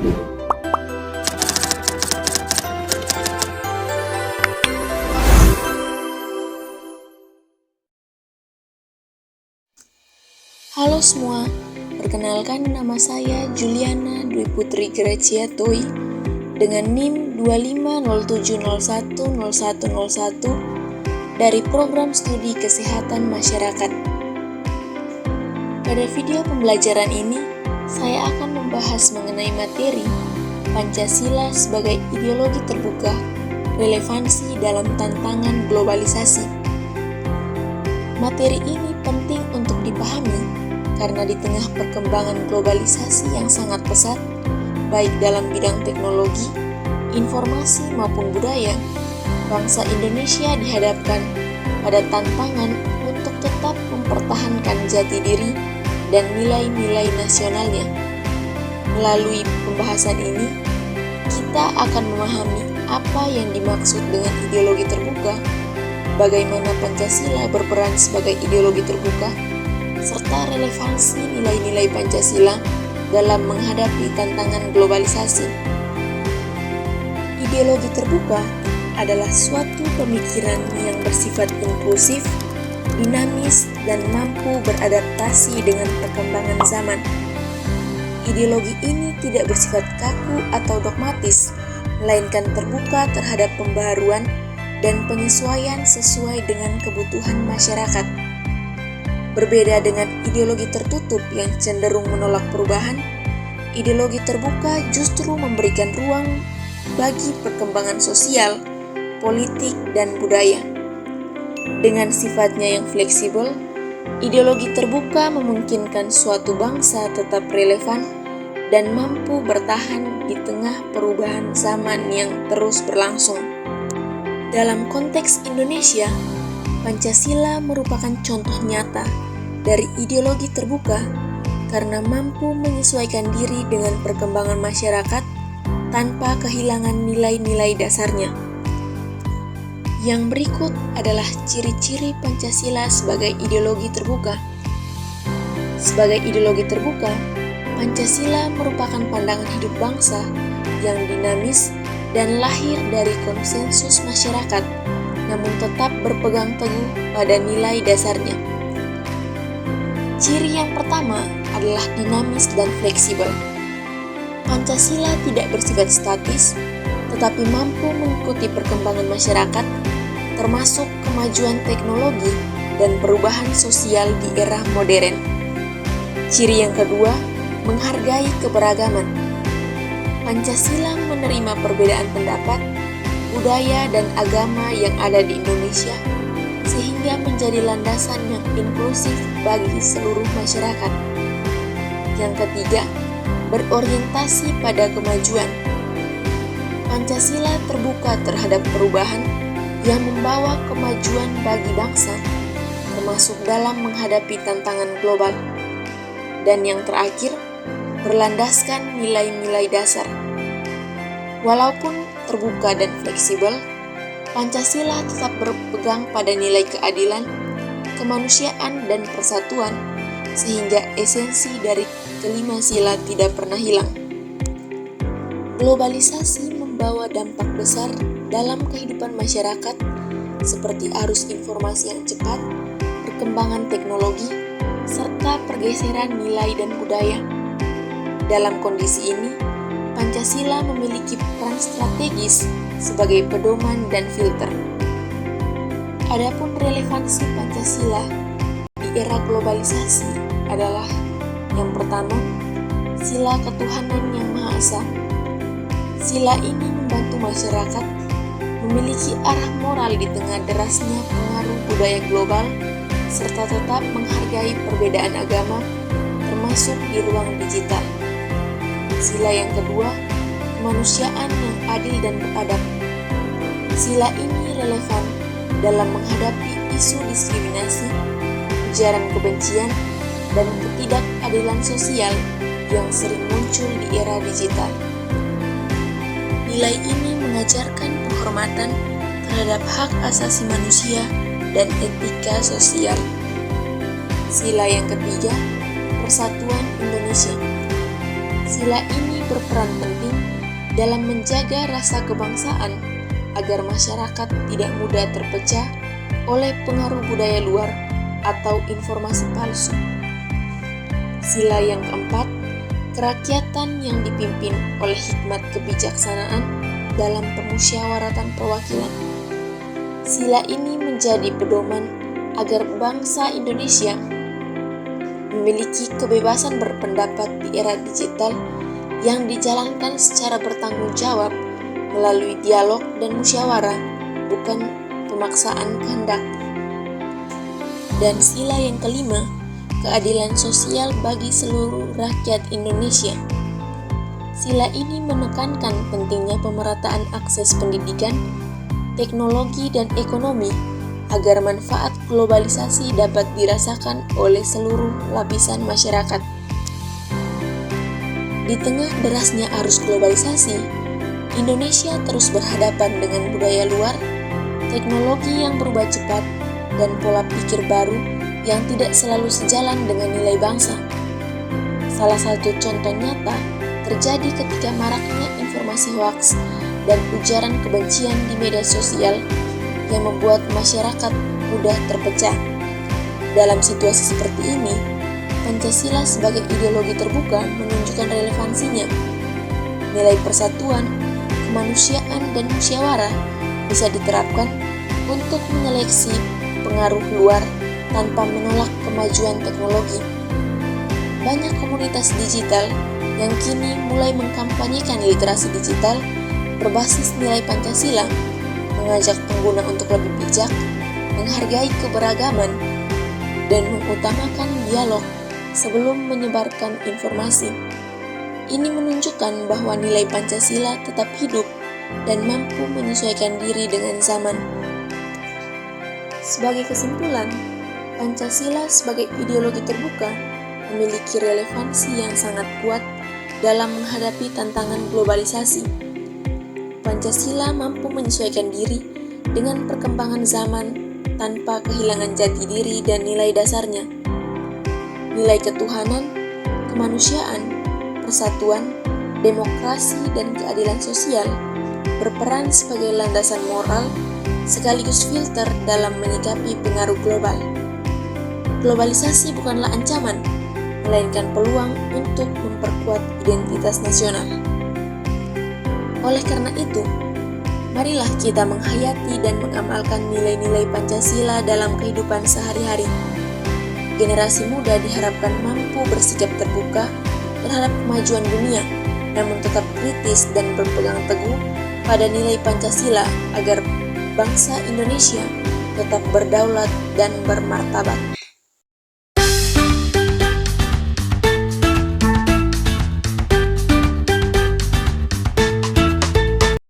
Halo semua, perkenalkan nama saya Juliana Dwi Putri Gracia Toi dengan NIM 2507010101 dari Program Studi Kesehatan Masyarakat. Pada video pembelajaran ini, saya akan membahas mengenai materi Pancasila sebagai ideologi terbuka, relevansi dalam tantangan globalisasi. Materi ini penting untuk dipahami karena di tengah perkembangan globalisasi yang sangat pesat, baik dalam bidang teknologi, informasi maupun budaya, bangsa Indonesia dihadapkan pada tantangan untuk tetap mempertahankan jati diri dan nilai-nilai nasionalnya. Melalui pembahasan ini, kita akan memahami apa yang dimaksud dengan ideologi terbuka, bagaimana Pancasila berperan sebagai ideologi terbuka, serta relevansi nilai-nilai Pancasila dalam menghadapi tantangan globalisasi. Ideologi terbuka adalah suatu pemikiran yang bersifat inklusif, dinamis, dan mampu beradaptasi dengan perkembangan zaman. Ideologi ini tidak bersifat kaku atau dogmatis, melainkan terbuka terhadap pembaharuan dan penyesuaian sesuai dengan kebutuhan masyarakat. Berbeda dengan ideologi tertutup yang cenderung menolak perubahan, ideologi terbuka justru memberikan ruang bagi perkembangan sosial, politik, dan budaya. Dengan sifatnya yang fleksibel, ideologi terbuka memungkinkan suatu bangsa tetap relevan dan mampu bertahan di tengah perubahan zaman yang terus berlangsung. Dalam konteks Indonesia, Pancasila merupakan contoh nyata dari ideologi terbuka karena mampu menyesuaikan diri dengan perkembangan masyarakat tanpa kehilangan nilai-nilai dasarnya. Yang berikut adalah ciri-ciri Pancasila sebagai ideologi terbuka. Sebagai ideologi terbuka, Pancasila merupakan pandangan hidup bangsa yang dinamis dan lahir dari konsensus masyarakat, namun tetap berpegang teguh pada nilai dasarnya. Ciri yang pertama adalah dinamis dan fleksibel. Pancasila tidak bersifat statis, tetapi mampu mengikuti perkembangan masyarakat, termasuk kemajuan teknologi dan perubahan sosial di era modern. Ciri yang kedua, menghargai keberagaman. Pancasila menerima perbedaan pendapat, budaya, dan agama yang ada di Indonesia, sehingga menjadi landasan yang inklusif bagi seluruh masyarakat. Yang ketiga, berorientasi pada kemajuan. Pancasila terbuka terhadap perubahan yang membawa kemajuan bagi bangsa, termasuk dalam menghadapi tantangan global. Dan yang terakhir, berlandaskan nilai-nilai dasar. Walaupun terbuka dan fleksibel, Pancasila tetap berpegang pada nilai keadilan, kemanusiaan, dan persatuan, sehingga esensi dari kelima sila tidak pernah hilang. Globalisasi membawa dampak besar dalam kehidupan masyarakat, seperti arus informasi yang cepat, perkembangan teknologi, serta pergeseran nilai dan budaya. Dalam kondisi ini, Pancasila memiliki peran strategis sebagai pedoman dan filter. Adapun relevansi Pancasila di era globalisasi adalah yang pertama, sila ketuhanan yang Maha Esa. Sila ini membantu masyarakat memiliki arah moral di tengah derasnya pengaruh budaya global, serta tetap menghargai perbedaan agama, termasuk di ruang digital. Sila yang kedua, kemanusiaan yang adil dan beradab. Sila ini relevan dalam menghadapi isu diskriminasi, ujaran kebencian, dan ketidakadilan sosial yang sering muncul di era digital. Nilai ini mengajarkan penghormatan terhadap hak asasi manusia dan etika sosial. Sila yang ketiga, Persatuan Indonesia. Sila ini berperan penting dalam menjaga rasa kebangsaan agar masyarakat tidak mudah terpecah oleh pengaruh budaya luar atau informasi palsu. Sila yang keempat, kerakyatan yang dipimpin oleh hikmat kebijaksanaan dalam permusyawaratan perwakilan. Sila ini menjadi pedoman agar bangsa Indonesia memiliki kebebasan berpendapat di era digital yang dijalankan secara bertanggung jawab melalui dialog dan musyawarah, bukan pemaksaan kehendak. Dan sila yang kelima, keadilan sosial bagi seluruh rakyat Indonesia. Sila ini menekankan pentingnya pemerataan akses pendidikan, teknologi, dan ekonomi agar manfaat globalisasi dapat dirasakan oleh seluruh lapisan masyarakat. Di tengah derasnya arus globalisasi, Indonesia terus berhadapan dengan budaya luar, teknologi yang berubah cepat, dan pola pikir baru yang tidak selalu sejalan dengan nilai bangsa. Salah satu contoh nyata terjadi ketika maraknya informasi hoaks dan ujaran kebencian di media sosial yang membuat masyarakat mudah terpecah. Dalam situasi seperti ini, Pancasila sebagai ideologi terbuka menunjukkan relevansinya. Nilai persatuan, kemanusiaan, dan musyawarah bisa diterapkan untuk menyeleksi pengaruh luar tanpa menolak kemajuan teknologi. Banyak komunitas digital yang kini mulai mengkampanyekan literasi digital berbasis nilai Pancasila, mengajak pengguna untuk lebih bijak, menghargai keberagaman, dan mengutamakan dialog sebelum menyebarkan informasi. Ini menunjukkan bahwa nilai Pancasila tetap hidup dan mampu menyesuaikan diri dengan zaman. Sebagai kesimpulan, Pancasila sebagai ideologi terbuka memiliki relevansi yang sangat kuat dalam menghadapi tantangan globalisasi. Pancasila mampu menyesuaikan diri dengan perkembangan zaman tanpa kehilangan jati diri dan nilai dasarnya. Nilai ketuhanan, kemanusiaan, persatuan, demokrasi, dan keadilan sosial berperan sebagai landasan moral sekaligus filter dalam menyikapi pengaruh global. Globalisasi bukanlah ancaman, melainkan peluang untuk memperkuat identitas nasional. Oleh karena itu, marilah kita menghayati dan mengamalkan nilai-nilai Pancasila dalam kehidupan sehari-hari. Generasi muda diharapkan mampu bersikap terbuka terhadap kemajuan dunia, namun tetap kritis dan berpegang teguh pada nilai Pancasila agar bangsa Indonesia tetap berdaulat dan bermartabat.